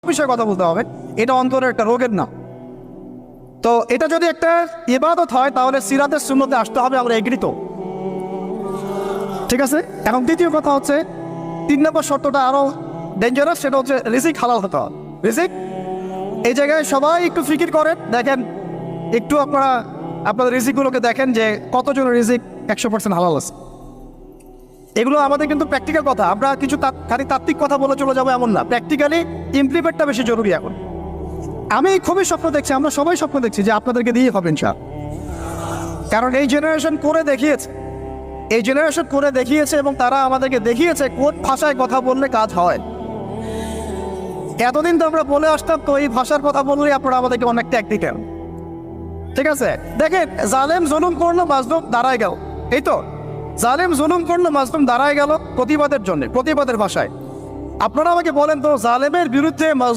বিষয়ে কথা বলতে হবে, এটা অন্তরের একটা রোগের নাম। তো এটা যদি একটা ইবাদত হয় তাহলে সিরাতের সুন্নতে আসতে হবে, আমরা এগ্রিত, ঠিক আছে। এখন দ্বিতীয় কথা হচ্ছে 3 নম্বর শর্তটা আরো ডেঞ্জারাস, সেটা হচ্ছে রিজিক হালাল হতে হবে। রিজিক এই জায়গায় সবাই একটু ফিকির করেন, দেখেন একটু আপনারা আপনাদের রিজিকগুলোকে দেখেন যে কতজনের রিজিক 100% হালাল আছে। এগুলো আমাদের কিন্তু প্র্যাকটিক্যাল কথা, আমরা কিছু খালি তাত্ত্বিক কথা বলে চলে যাবো এমন না, প্র্যাকটিক্যালি ইমপ্লিমেন্টটা বেশি জরুরি এখন। আমি খুবই স্বপ্ন দেখছি, আমরা সবাই স্বপ্ন দেখছি যে আপনাদেরকে দিয়ে হবে ইনশাআল্লাহ। কারণ এই জেনারেশন করে দেখিয়েছে, এই জেনারেশন করে দেখিয়েছে এবং তারা আমাদেরকে দেখিয়েছে কোন ভাষায় কথা বললে কাজ হয়। এতদিন তো আমরা বলে আসতাম, তো এই ভাষার কথা বললে আপনারা আমাদেরকে অনেক ট্যাগ দিতেন, ঠিক আছে। দেখেন জালেম জুলুম করলো, মাজলুম দাঁড়ায় গেল, এই তো জালেম জুলুম করলো, মাজলুম দাঁড়ায় গেল প্রতিবাদের জন্য, প্রতিবাদের ভাষায়। আপনারা আমাকে বলেন তো জালেমের বিরুদ্ধে